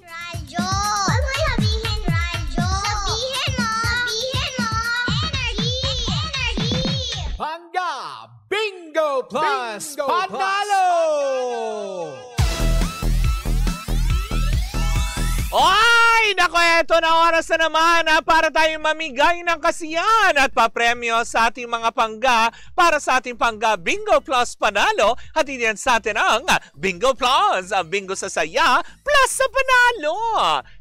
Radyo. Huwag mo sabihin radyo. Sabihin mo. Sabihin mo. Energy. Pangga Bingo Plus Panalo! Oy! Naku, eto na oras na naman para tayong mamigay ng kasiyahan at papremyo sa ating mga pangga para sa ating Pangga Bingo Plus Panalo. Hatid yan sa atin ang Bingo Plus, ang bingo sa saya plus sa panalo.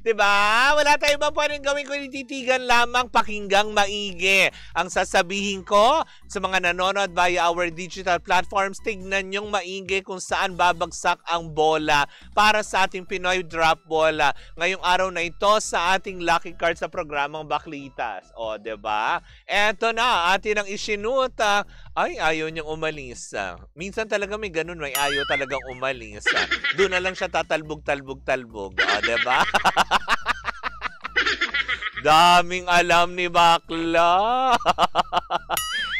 Diba? Wala tayong ibang pwedeng gawin kung titigan lamang pakinggang maigi. Ang sasabihin ko sa mga nanonood via our digital platforms, tignan nyong maigi kung saan babagsak ang bola para sa ating Pinoy Drop Bola ngayong araw na ito sa ating lucky card sa programang Baklitas. O, diba? Eto na, atin ang isinuta. Ay, ayaw niyang umalis. Minsan talaga may ganun, may ayaw talagang umalis. Doon na lang siya tatalbog-talbog-talbog. O, diba? Daming alam ni Bakla.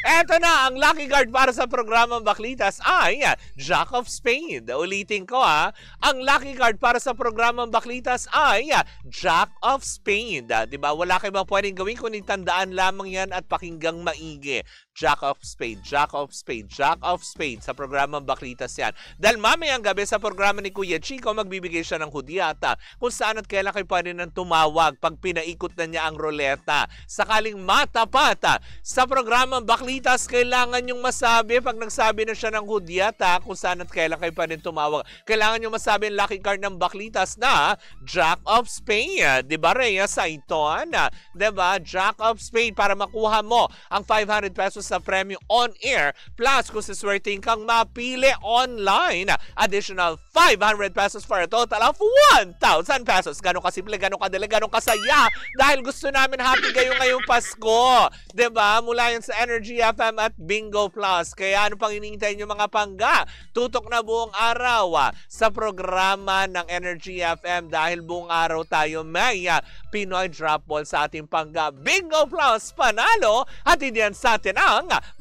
Eto na, ang lucky card para sa programang Baklitas ay Jack of Spades. Ulitin ko ang lucky card para sa programang Baklitas ay Jack of Spades. Diba? Wala kayo ba pwedeng gawin kung tandaan lamang yan at pakinggang maigi. Jack of Spades, Jack of Spades, Jack of Spades sa programang Baklitas yan. Dahil mamayang gabi sa programa ni Kuya Chico, magbibigay siya ng hudyata kung saan at kailan kayo pwede nang tumawag pag pinaikot na niya ang roleta. Sakaling matapata sa programang Baklitas, kailangan nyong masabi pag nagsabi na siya ng hudyata kung saan at kailan kayo pwede tumawag. Kailangan nyong masabi ang lucky card ng Baklitas na Jack of Spades. Diba, Rhea Saiton? Diba? Jack of Spades para makuha mo ang 500 pesos sa premyo on air, plus kung siswertein kang mapili online, additional 500 pesos for a total of 1,000 pesos. Ganong kasimple, ganong kadali, ganong kasaya dahil gusto namin happy kayo ngayong Pasko. Diba? Mula yan sa Energy FM at Bingo Plus. Kaya ano pang hinihintay nyo mga pangga? Tutok na buong araw sa programa ng Energy FM dahil buong araw tayo may Pinoy Drop Ball sa ating Pangga Bingo Plus Panalo at hindi yan sa atin ang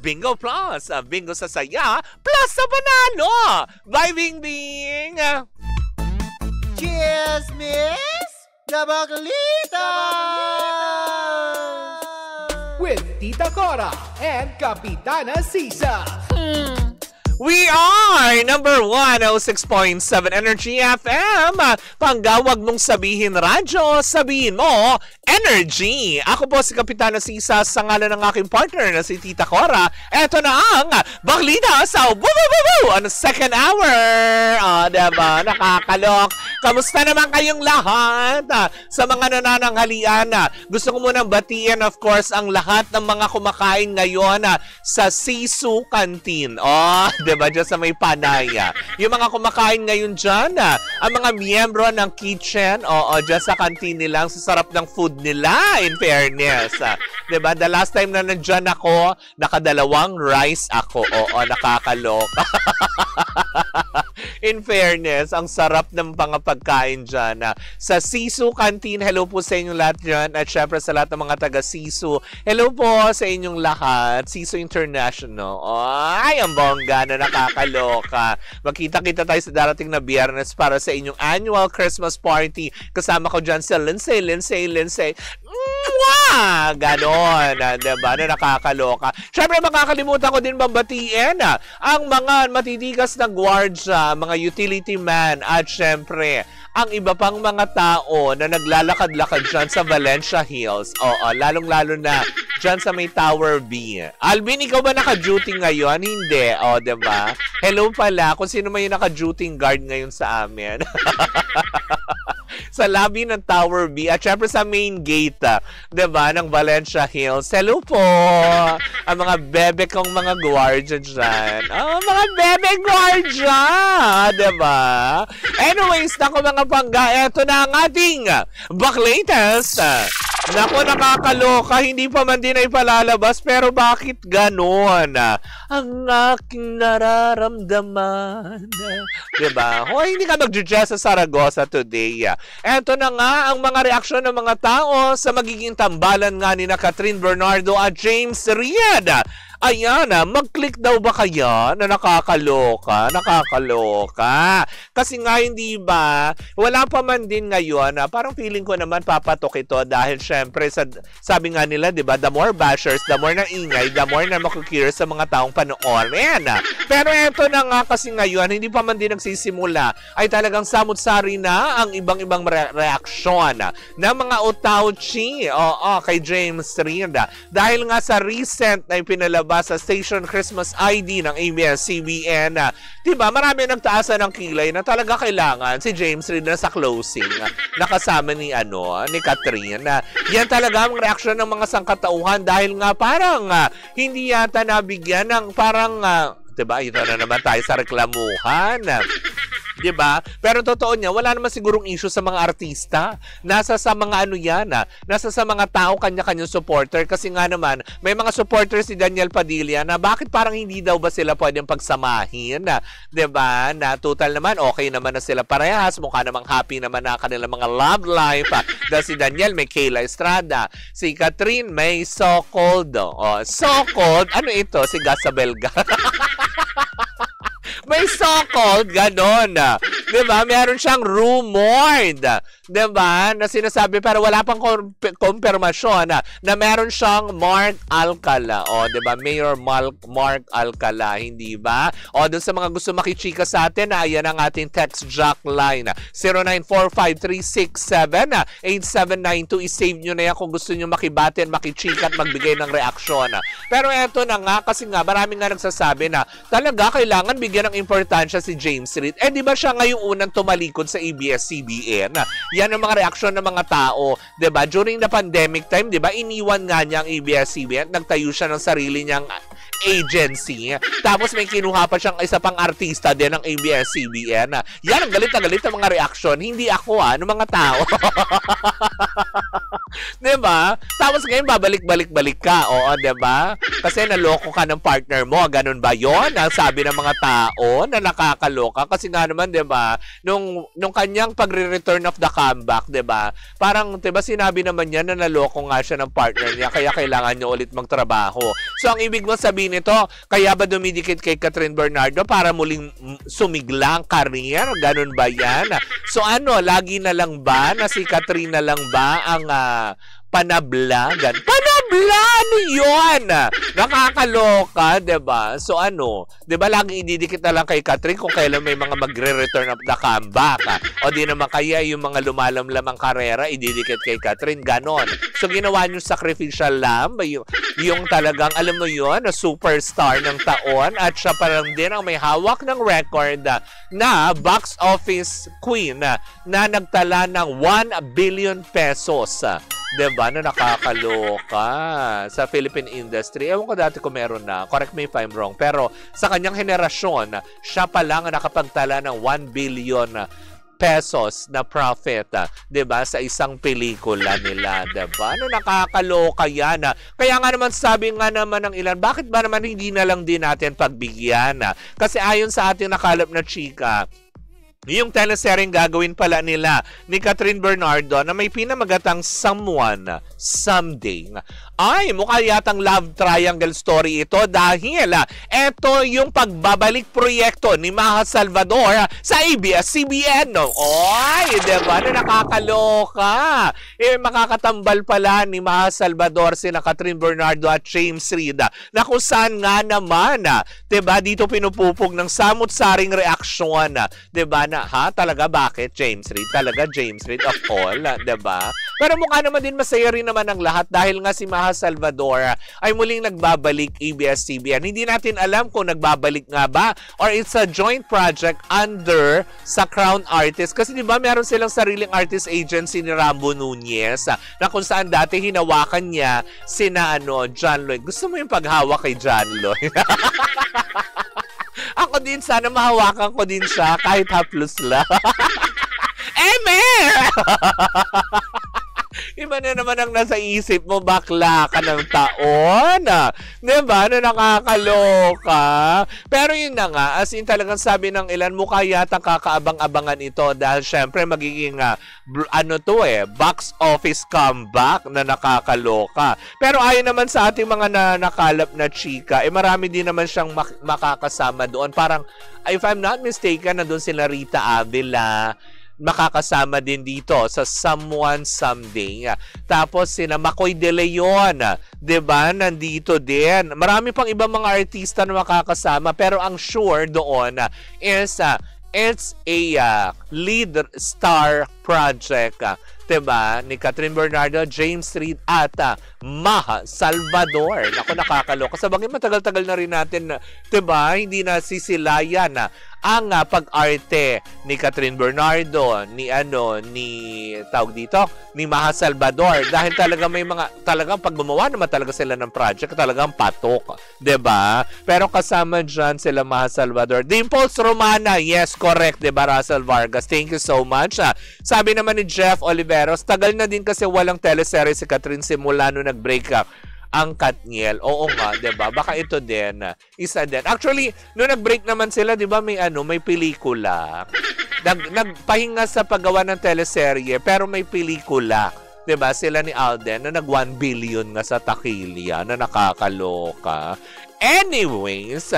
Bingo Plus, bingo sa saya plus sa panalo. Bye, Bing Bing! Cheers, Miss Baklitas! With Tita Cora and Kapitana Sisa. We are number 106.7 Energy FM. Panggawag mong sabihin radyo, sabihin mo energy. Ako po si Kapitana Sisa sa ngalan ng aking partner na si Tita Cora. Eto na ang Baklitas sa on second hour. Diba? Nakakalok. Kamusta naman kayong lahat? Sa mga nanananghalian, gusto ko munang batiin of course ang lahat ng mga kumakain ngayon sa Sisu Canteen. Diba? Diyan sa may Panaya. Yung mga kumakain ngayon dyan, ang mga miyembro ng kitchen, dyan sa canteen nila, ang sasarap ng food nila, in fairness. Diba? The last time na nandyan ako, nakadalawang rice ako. Nakakalok. In fairness, ang sarap ng mga pagkain dyan. Sa Sisu Canteen, hello po sa inyong lahat dyan. At syempre sa lahat ng mga taga Sisu, hello po sa inyong lahat. Sisu International. Ay, ang bongga na nakakaloka. Magkita-kita tayo sa darating na Biyernes para sa inyong annual Christmas party. Kasama ko dyan si Lindsay. Ganon. Diba? Na nakakaloka. Syempre, makakalimutan ko din babatiin ang mga matitigas na gwardya, mga utility man, at syempre, ang iba pang mga tao na naglalakad-lakad dyan sa Valencia Hills. Lalong-lalo na dyan sa may Tower B. Alvin, ikaw ba naka-duty ngayon? Hindi. Diba? Hello pala kung sino may naka-duty guard ngayon sa amin. Sa lobby ng Tower B at syempre sa main gate, diba, ng Valencia Hills. Hello po! Ang mga bebe kong mga gwardiya dyan. Mga bebe gwardiya! Diba? Anyways, naku mga pangga, eto na ang ating Baklitas. Naku, nakakaloka. Hindi pa man din ay palalabas, pero bakit ganon? Ang aking nararamdaman. Diba? Hindi ka mag-judge sa Saragossa today. Eto na nga ang mga reaksyon ng mga tao sa magiging tambalan nga ni na Catherine Bernardo at James Riad. Ayan mag-click daw ba kaya na nakakaloka? Nakakaloka. Kasi nga hindi ba, wala pa man din ngayon, parang feeling ko naman papatok ito dahil syempre sabi nga nila, 'di ba, the more bashers, the more na ingay, the more na makukurious sa mga taong panoorin. Pero eto na nga kasi ngayon, hindi pa man din nagsisimula, ay talagang samut-sari na ang ibang-ibang reaksyon ng mga utauchi kay James Reid. Dahil nga sa recent na ipinalabas sa Station Christmas ID ng ABS-CBN, diba, marami nagtaasan ng kilay na talaga kailangan si James Reid na sa closing nakasama ni Catherine. Yan talaga ang reaksyon ng mga sangkatauhan dahil nga parang hindi yata nabigyan ng parang diba, ito na naman tayo sa reklamuhan. Diba? Pero totoo niya, wala naman sigurong issue sa mga artista. Nasa sa mga nasa sa mga tao kanya-kanyang supporter. Kasi nga naman, may mga supporter si Daniel Padilla na bakit parang hindi daw ba sila pwedeng pagsamahin? Diba? Na total naman, okay naman na sila parehas. Mukha namang happy naman na kanilang mga love life. Dahil si Daniel may Kayla Estrada. Si Catherine may so-called. So-called? Ano ito? Si Gasa Belga. May so-called ganon. Diba? Meron siyang rumored. Diba? Na sinasabi pero wala pang konfirmasyon na meron siyang Mark Alcala. Diba? Mayor Mark Alcala. Hindi ba? Doon sa mga gusto makichika sa atin, ayan ang ating text jock line. 0945-367-8792. I-save nyo na yan kung gusto nyo makibati at makichika at magbigay ng reaksyon. Pero eto na nga, kasi nga maraming nga nagsasabi na talaga kailangan bigyan ng importansya si James Reid. Di ba siya ngayong unang tumalikod sa ABS-CBN? Yan ang mga reaksyon ng mga tao. Diba? During the pandemic time, diba, iniwan nga niya ang ABS-CBN. Nagtayo siya ng sarili niyang agency. Tapos may kinuha pa siyang isa pang artista din ng ABS-CBN. Yan ang galit na galit ang mga reaksyon. Hindi ako ng mga tao. Diba? Tapos ngayon babalik-balik-balik ka. Oo, diba? Kasi naloko ka ng partner mo. Ganun ba yon? Ang sabi ng mga tao na nakakaloka. Kasi nga naman, diba, nung kanyang pagre-return of the comeback, diba, parang, diba, sinabi naman niya na naloko nga siya ng partner niya, kaya kailangan niya ulit magtrabaho. So, ang ibig mo sabihin nito, kaya ba dumidikit kay Catherine Bernardo para muling sumigla ang career? Ganun ba yan? So, lagi na lang ba na si Catherine na lang ba ang panablagan? Panabla! Ano yun? Nakakaloka, diba? So diba laging ididikit na lang kay Catherine kung kailan may mga magre-return of the comeback. O di naman kaya yung mga lumalamlam ang karera, ididikit kay Catherine, ganon. So ginawa nyo sacrificial lamb, yung talagang, alam mo yun, na superstar ng taon, at siya parang din ang may hawak ng record na box office queen na nagtala ng 1 billion pesos. Diba? Na nakakaloka sa Philippine industry. Ewan ko dati kung meron na. Correct me if I'm wrong. Pero sa kanyang henerasyon, siya pa lang ang nakapagtala ng 1 billion pesos na profit, 'di ba, sa isang pelikula nila, 'di ba? Nakakaloka 'yan. Kaya nga naman sabi nga naman ng ilan, bakit ba naman hindi na lang din natin pagbigyan? Kasi ayon sa ating nakalap na chika, yung teleseryeng gagawin pala nila ni Catherine Bernardo na may pinamagatang Someone Someday ay mukha yatang love triangle story ito dahil ito yung pagbabalik proyekto ni Maha Salvador sa ABS-CBN. Oy, diba na nakakaloka? Makakatambal pala ni Maha Salvador sina Catherine Bernardo at James Reid na kung saan nga naman, diba, dito pinupupog ng samut-saring reaksyon, diba, na talaga bakit James Reid? Talaga James Reid of all, diba? Pero mukha naman din masaya rin naman ang lahat dahil nga si Maha Salvador ay muling nagbabalik ABS-CBN. Hindi natin alam kung nagbabalik nga ba or it's a joint project under sa Crown Artist. Kasi diba meron silang sariling artist agency ni Rambo Nunez na kung saan dati hinawakan niya sina John Lloyd. Gusto mo yung paghawak kay John Lloyd? Ako din, sana mahawakan ko din siya kahit haplos lang. Eme! Iba na naman ang nasa isip mo, bakla ka ng taon. Diba? Na nakakaloka. Pero yun na nga, as in talagang sabi ng ilan, mukha yata kakaabang-abangan ito dahil syempre magiging box office comeback na nakakaloka. Pero ayon naman sa ating mga nakalap na chika, marami din naman siyang makakasama doon. Parang, if I'm not mistaken, nandun sila Rita Avila, makakasama din dito sa Someone Someday. Tapos sina Makoy De Leon, 'di ba? Nandito din. Marami pang ibang mga artista na makakasama, pero ang sure doon is it's a lead star project, 'di ba? Ni Catherine Bernardo, James Reid at Maha Salvador. Naku, nakakaloka. Sa bagay matagal-tagal na rin natin, 'di ba? Hindi na sisilayan ang pag-arte ni Catherine Bernardo, ni Maha Salvador, dahil talaga may talagang pag gumawa naman talaga sila ng project, talagang patok, 'di ba? Pero kasama diyan sila Maha Salvador. Dimples Romana, yes, correct, 'di ba? Russell Vargas, thank you so much. Sabi naman ni Jeff Oliveros, tagal na din kasi walang teleserye si Catherine simula nung nag-break up ang Katniel. Oo nga, 'di ba? Baka ito din, isa din. Actually, nung nag-break naman sila, 'di ba, may pelikula. Nagpahinga sa paggawa ng teleserye, pero may pelikula. 'Di ba? Sila ni Alden na nag 1 billion nga sa takilya, na nakakaloka. Anyways,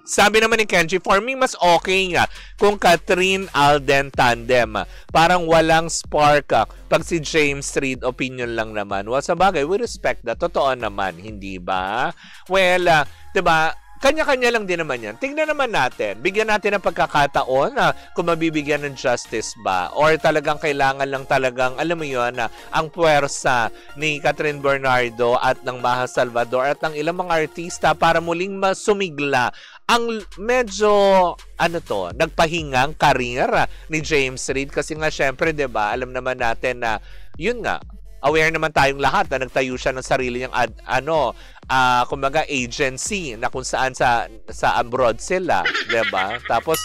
sabi naman ni Kenji, for me, mas okay nga kung Catherine-Alden tandem. Parang walang spark pag si James Reid, opinion lang naman. Well, sa bagay, we respect that. Totoo naman, hindi ba? Well, diba, kanya-kanya lang din naman yan. Tingnan naman natin. Bigyan natin ng pagkakataon kung mabibigyan ng justice ba. Or talagang kailangan lang talagang, alam mo yun, ang puwersa ni Catherine Bernardo at ng Maha Salvador at ng ilang mga artista para muling masumigla ang medyo, nagpahingang karir ni James Reid. Kasi nga, syempre, diba, alam naman natin na, yun nga, aware naman tayong lahat na nagtayo siya ng sarili niyang kumbaga agency na kung saan sa abroad sila, 'di ba? Tapos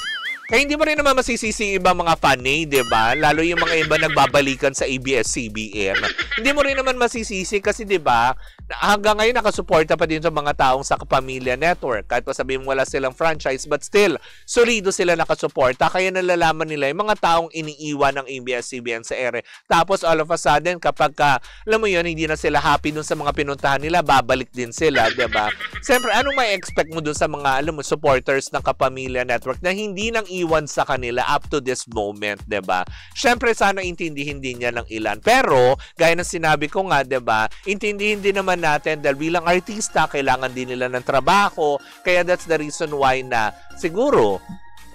kaya hindi mo rin naman masisisi ibang mga fanay, 'di ba? Lalo yung mga iba nagbabalikan sa ABS-CBN. Hindi mo rin naman masisisi kasi 'di ba? Hanggang ngayon nakasuporta pa din sa mga taong sa Kapamilya Network. Kahit pa sabihin wala silang franchise, but still solido sila nakasuporta. Kaya nalalaman nila yung mga taong iniiwan ng ABS-CBN sa ere. Tapos all of a sudden kapag alam mo yun, hindi na sila happy dun sa mga pinuntahan nila, babalik din sila, 'di ba? Siyempre, anong may expect mo dun sa mga supporters ng Kapamilya Network na hindi nang iwan sa kanila up to this moment, 'di ba? Siyempre, sana intindihin din niya ng ilan. Pero gaya ng sinabi ko nga, 'di ba? Intindihin din naman natin dahil bilang artista, kailangan din nila ng trabaho. Kaya that's the reason why na siguro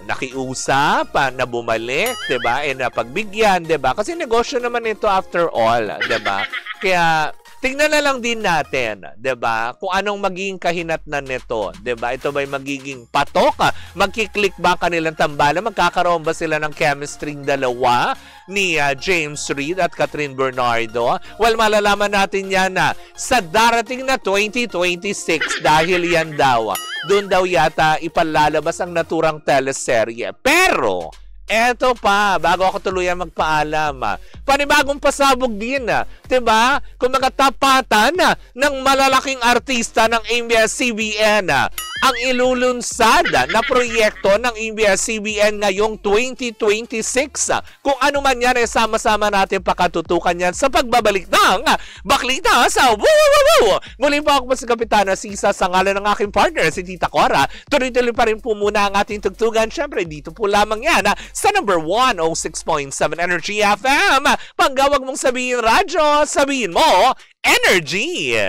nakiusap, na bumalik, 'di ba? Na pagbigyan, 'di ba? Kasi negosyo naman ito after all, 'di ba? Kaya tingnan na lang din natin, 'di ba? Kung anong magiging kahinatnan nito, 'di ba? Ito ba'y magiging patok? Magki-click ba kanilang tambalan? Magkakaroon ba sila ng chemistry dalawa ni James Reid at Catherine Bernardo? Well, malalaman natin yan sa darating na 2026 dahil yan daw. Doon daw yata ipalalabas ang naturang teleserye. Pero eto pa, bago ako tuluyan magpaalam, panibagong pasabog din, diba? Kung magkatapatan ng malalaking artista ng ABS-CBN, ang ilulunsad na proyekto ng ABS-CBN ngayong 2026. Kung ano man yan, sama-sama natin pakatutukan yan sa pagbabalik ng Baklita sa Woo! Muling po ako po si Kapitana Sisa sa ngalan ng aking partner, si Tita Cora. Tuloy-tuloy pa rin po muna ang ating tugtugan. Siyempre, dito po lamang yan sa number 106.7 Energy FM. Panggawag mong sabihin radyo, sabihin mo Energy!